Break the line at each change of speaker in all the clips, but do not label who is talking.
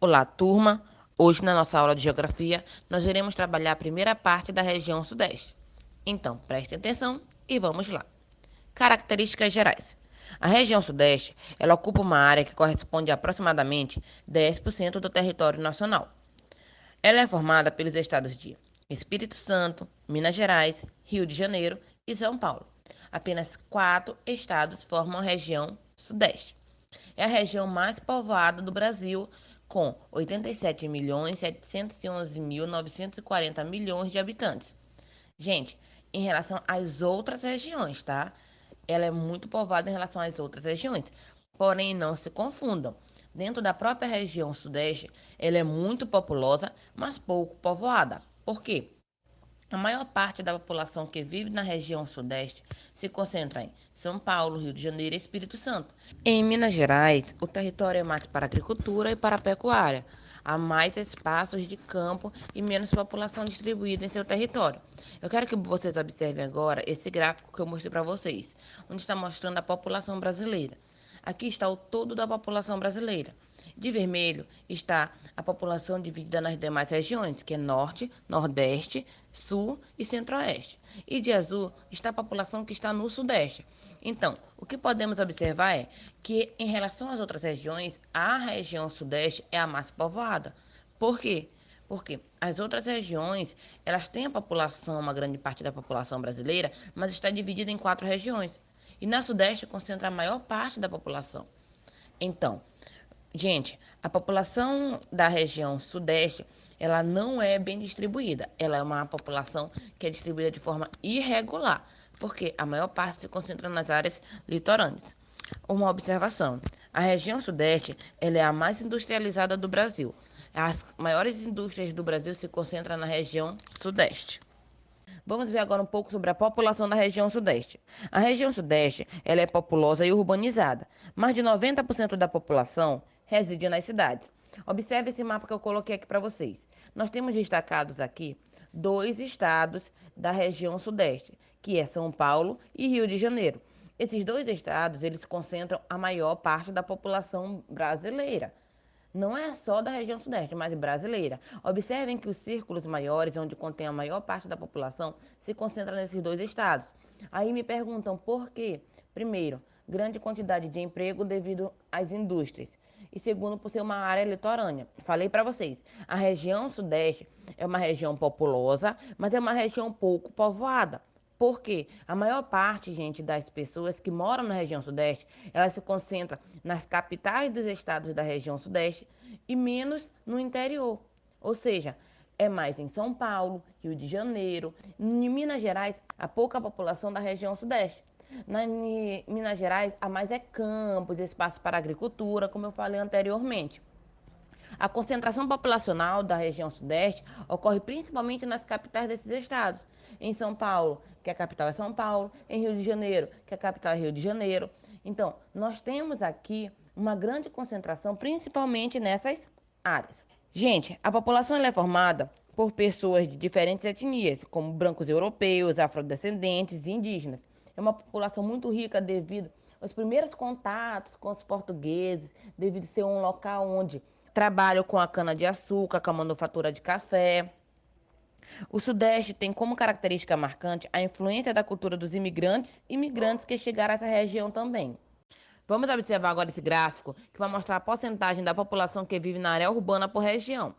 Olá, turma! Hoje, na nossa aula de Geografia, nós iremos trabalhar a primeira parte da região Sudeste. Então, prestem atenção e vamos lá. Características gerais. A região Sudeste, ela ocupa uma área que corresponde a aproximadamente 10% do território nacional. Ela é formada pelos estados de Espírito Santo, Minas Gerais, Rio de Janeiro e São Paulo. Apenas 4 estados formam a região Sudeste. É a região mais povoada do Brasil, com 87.711.940 milhões de habitantes. Gente, em relação às outras regiões, tá? Ela é muito povoada em relação às outras regiões. Porém, não se confundam. Dentro da própria região Sudeste, ela é muito populosa, mas pouco povoada. Por quê? A maior parte da população que vive na região Sudeste se concentra em São Paulo, Rio de Janeiro e Espírito Santo. Em Minas Gerais, o território é mais para agricultura e para a pecuária. Há mais espaços de campo e menos população distribuída em seu território. Eu quero que vocês observem agora esse gráfico que eu mostrei para vocês, onde está mostrando a população brasileira. Aqui está o todo da população brasileira. De vermelho está a população dividida nas demais regiões, que é Norte, Nordeste, Sul e Centro-Oeste. E de azul está a população que está no Sudeste. Então, o que podemos observar é que, em relação às outras regiões, a região Sudeste é a mais povoada. Por quê? Porque as outras regiões, elas têm a população, uma grande parte da população brasileira, mas está dividida em 4 regiões. E na Sudeste concentra a maior parte da população. Então, gente, a população da região Sudeste, ela não é bem distribuída. Ela é uma população que é distribuída de forma irregular, porque a maior parte se concentra nas áreas litorâneas. Uma observação: a região Sudeste, ela é a mais industrializada do Brasil. As maiores indústrias do Brasil se concentram na região Sudeste. Vamos ver agora um pouco sobre a população da região Sudeste. A região Sudeste, ela é populosa e urbanizada. Mais de 90% da população reside nas cidades. Observe esse mapa que eu coloquei aqui para vocês. Nós temos destacados aqui 2 estados da região Sudeste, que é São Paulo e Rio de Janeiro. Esses 2 estados, eles concentram a maior parte da população brasileira. Não é só da região Sudeste, mas brasileira. Observem que os círculos maiores, onde contém a maior parte da população, se concentra nesses 2 estados. Aí me perguntam por quê? Primeiro, grande quantidade de emprego devido às indústrias. E segundo, por ser uma área litorânea. Falei para vocês, a região Sudeste é uma região populosa, mas é uma região pouco povoada. Porque a maior parte, gente, das pessoas que moram na região Sudeste, elas se concentram nas capitais dos estados da região Sudeste e menos no interior. Ou seja, é mais em São Paulo, Rio de Janeiro, em Minas Gerais, há pouca população da região Sudeste. Em Minas Gerais, há mais é campos, espaço para agricultura, como eu falei anteriormente. A concentração populacional da região Sudeste ocorre principalmente nas capitais desses estados. Em São Paulo, que a capital é São Paulo, em Rio de Janeiro, que a capital é Rio de Janeiro. Então, nós temos aqui uma grande concentração, principalmente nessas áreas. Gente, a população é formada por pessoas de diferentes etnias, como brancos europeus, afrodescendentes e indígenas. É uma população muito rica devido aos primeiros contatos com os portugueses, devido ser um local onde trabalham com a cana-de-açúcar, com a manufatura de café. O Sudeste tem como característica marcante a influência da cultura dos imigrantes e migrantes que chegaram a essa região também. Vamos observar agora esse gráfico que vai mostrar a porcentagem da população que vive na área urbana por região.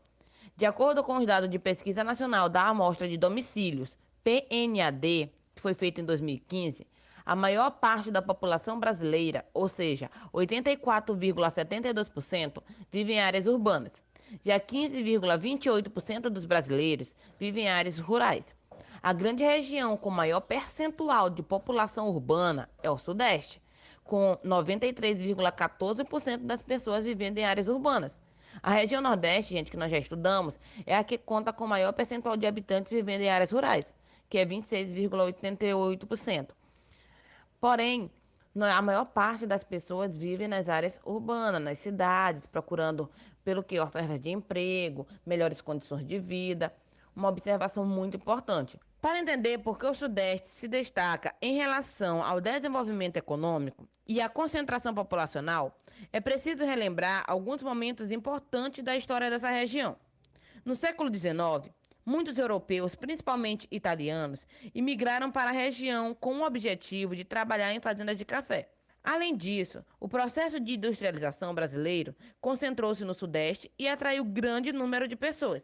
De acordo com os dados de Pesquisa Nacional da Amostra de Domicílios, PNAD, que foi feito em 2015, a maior parte da população brasileira, ou seja, 84,72%, vive em áreas urbanas. Já 15,28% dos brasileiros vivem em áreas rurais. A grande região com maior percentual de população urbana é o Sudeste, com 93,14% das pessoas vivendo em áreas urbanas. A região Nordeste, gente, que nós já estudamos, é a que conta com maior percentual de habitantes vivendo em áreas rurais, que é 26,88%. Porém, a maior parte das pessoas vive nas áreas urbanas, nas cidades, procurando pelo que ofertas de emprego, melhores condições de vida. Uma observação muito importante. Para entender por que o Sudeste se destaca em relação ao desenvolvimento econômico e à concentração populacional, é preciso relembrar alguns momentos importantes da história dessa região. No século XIX, muitos europeus, principalmente italianos, imigraram para a região com o objetivo de trabalhar em fazendas de café. Além disso, o processo de industrialização brasileiro concentrou-se no Sudeste e atraiu grande número de pessoas.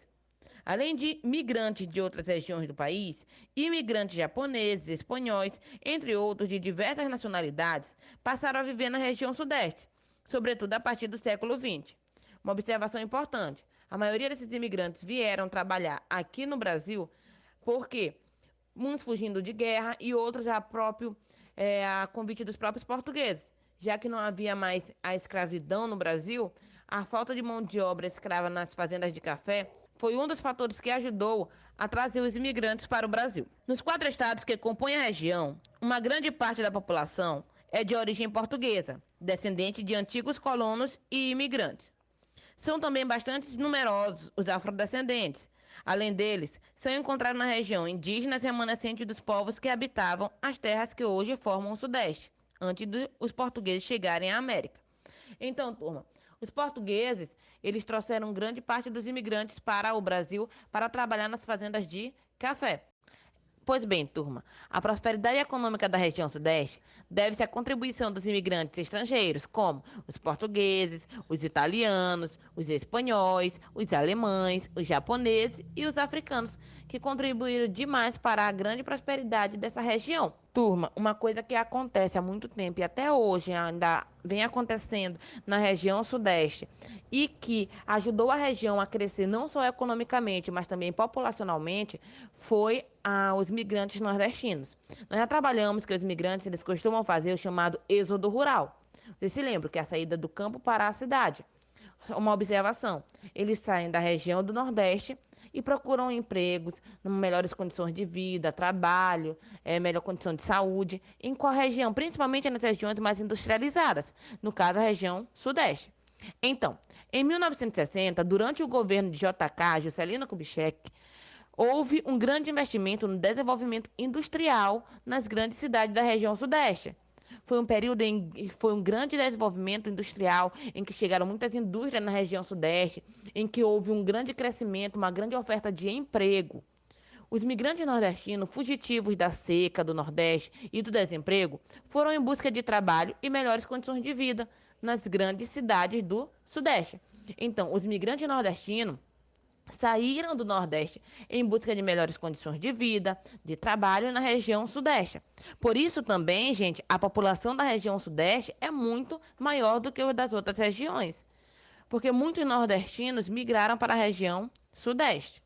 Além de migrantes de outras regiões do país, imigrantes japoneses, espanhóis, entre outros de diversas nacionalidades, passaram a viver na região Sudeste, sobretudo a partir do século XX. Uma observação importante: a maioria desses imigrantes vieram trabalhar aqui no Brasil porque uns fugindo de guerra e outros a convite dos próprios portugueses. Já que não havia mais a escravidão no Brasil, a falta de mão de obra escrava nas fazendas de café foi um dos fatores que ajudou a trazer os imigrantes para o Brasil. Nos 4 estados que compõem a região, uma grande parte da população é de origem portuguesa, descendente de antigos colonos e imigrantes. São também bastante numerosos os afrodescendentes. Além deles, são encontrados na região indígenas remanescentes dos povos que habitavam as terras que hoje formam o Sudeste, antes dos portugueses chegarem à América. Então, turma, os portugueses, eles trouxeram grande parte dos imigrantes para o Brasil para trabalhar nas fazendas de café. Pois bem, turma, a prosperidade econômica da região Sudeste deve-se à contribuição dos imigrantes estrangeiros, como os portugueses, os italianos, os espanhóis, os alemães, os japoneses e os africanos, que contribuíram demais para a grande prosperidade dessa região. Turma, uma coisa que acontece há muito tempo e até hoje ainda vem acontecendo na região Sudeste e que ajudou a região a crescer não só economicamente, mas também populacionalmente, foi os migrantes nordestinos. Nós já trabalhamos que os migrantes eles costumam fazer o chamado êxodo rural. Vocês se lembram que é a saída do campo para a cidade. Uma observação: eles saem da região do Nordeste e procuram empregos, melhores condições de vida, trabalho, melhor condição de saúde, em qual região? Principalmente nas regiões mais industrializadas, no caso a região Sudeste. Então, em 1960, durante o governo de JK, Juscelino Kubitschek, houve um grande investimento no desenvolvimento industrial nas grandes cidades da região Sudeste. Foi um grande desenvolvimento industrial em que chegaram muitas indústrias na região Sudeste, em que houve um grande crescimento, uma grande oferta de emprego. Os migrantes nordestinos, fugitivos da seca do Nordeste e do desemprego, foram em busca de trabalho e melhores condições de vida nas grandes cidades do Sudeste. Então, os migrantes nordestinos saíram do Nordeste em busca de melhores condições de vida, de trabalho na região Sudeste. Por isso também, gente, a população da região Sudeste é muito maior do que os das outras regiões, porque muitos nordestinos migraram para a região Sudeste.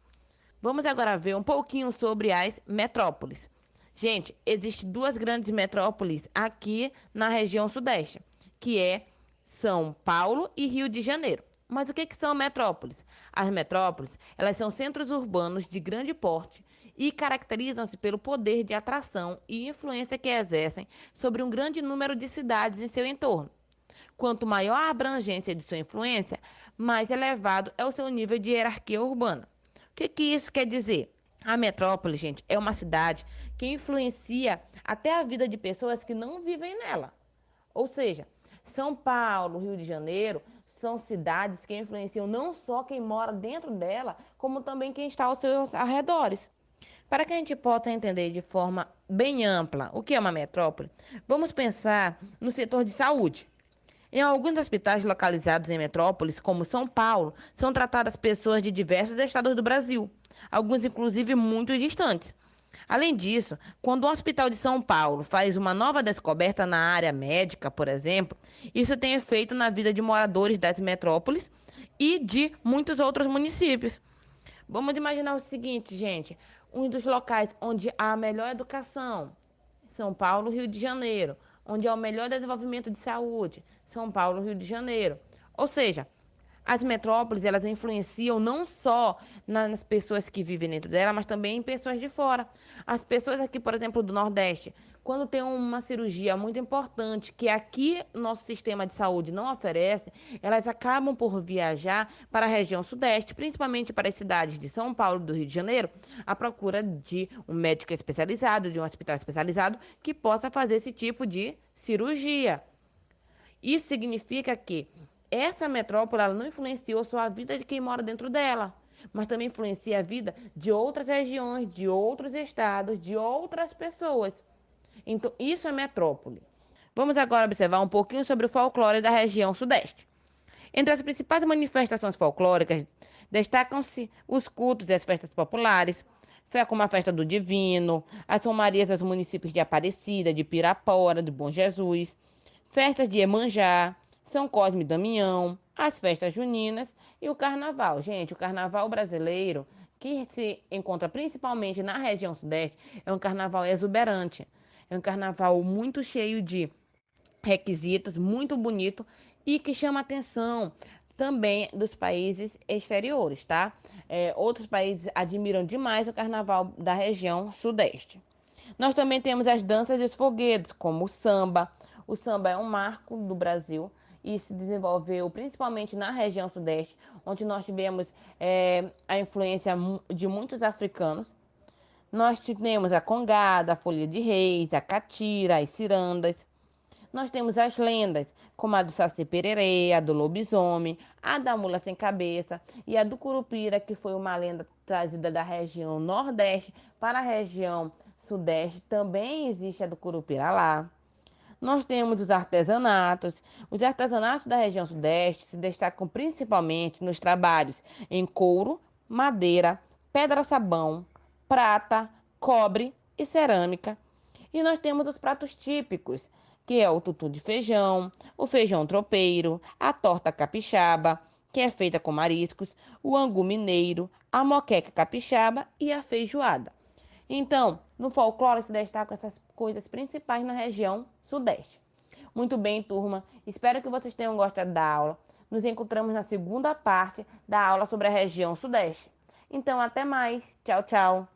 Vamos agora ver um pouquinho sobre as metrópoles. Gente, existem duas grandes metrópoles aqui na região Sudeste, que é São Paulo e Rio de Janeiro. Mas o que são metrópoles? As metrópoles, elas são centros urbanos de grande porte e caracterizam-se pelo poder de atração e influência que exercem sobre um grande número de cidades em seu entorno. Quanto maior a abrangência de sua influência, mais elevado é o seu nível de hierarquia urbana. O que isso quer dizer? A metrópole, gente, é uma cidade que influencia até a vida de pessoas que não vivem nela. Ou seja, São Paulo, Rio de Janeiro, são cidades que influenciam não só quem mora dentro dela, como também quem está aos seus arredores. Para que a gente possa entender de forma bem ampla o que é uma metrópole, vamos pensar no setor de saúde. Em alguns hospitais localizados em metrópoles, como São Paulo, são tratadas pessoas de diversos estados do Brasil, alguns inclusive muito distantes. Além disso, quando um hospital de São Paulo faz uma nova descoberta na área médica, por exemplo, isso tem efeito na vida de moradores das metrópoles e de muitos outros municípios. Vamos imaginar o seguinte, gente: um dos locais onde há a melhor educação, São Paulo, Rio de Janeiro, onde há o melhor desenvolvimento de saúde, São Paulo, Rio de Janeiro. Ou seja, As metrópoles, elas influenciam não só nas pessoas que vivem dentro dela, mas também em pessoas de fora. As pessoas aqui, por exemplo, do Nordeste, quando tem uma cirurgia muito importante que aqui nosso sistema de saúde não oferece, elas acabam por viajar para a região Sudeste, principalmente para as cidades de São Paulo e do Rio de Janeiro, à procura de um médico especializado, de um hospital especializado que possa fazer esse tipo de cirurgia. Isso significa que essa metrópole ela não influenciou só a vida de quem mora dentro dela, mas também influencia a vida de outras regiões, de outros estados, de outras pessoas. Então, isso é metrópole. Vamos agora observar um pouquinho sobre o folclore da região Sudeste. Entre as principais manifestações folclóricas, destacam-se os cultos e as festas populares, como a festa do Divino, as romarias dos municípios de Aparecida, de Pirapora, de Bom Jesus, festas de Iemanjá, São Cosme e Damião, as festas juninas e o carnaval. Gente, o carnaval brasileiro, que se encontra principalmente na região sudeste, é um carnaval exuberante. É um carnaval muito cheio de requisitos, muito bonito e que chama atenção também dos países exteriores, tá? Outros países admiram demais o carnaval da região sudeste. Nós também temos as danças e os foguetes, como o samba. O samba é um marco do Brasil e se desenvolveu principalmente na região sudeste, onde nós tivemos a influência de muitos africanos. Nós temos a congada, a folia de reis, a catira, as cirandas. Nós temos as lendas, como a do Saci Pererê, a do lobisomem, a da mula sem cabeça e a do Curupira, que foi uma lenda trazida da região Nordeste para a região Sudeste. Também existe a do Curupira lá. Nós temos os artesanatos. Os artesanatos da região Sudeste se destacam principalmente nos trabalhos em couro, madeira, pedra-sabão, prata, cobre e cerâmica. E nós temos os pratos típicos, que é o tutu de feijão, o feijão tropeiro, a torta capixaba, que é feita com mariscos, o angu mineiro, a moqueca capixaba e a feijoada. Então, no folclore se destacam essas coisas principais na região sudeste. Muito bem, turma. Espero que vocês tenham gostado da aula. Nos encontramos na segunda parte da aula sobre a região sudeste. Então, até mais. Tchau, tchau.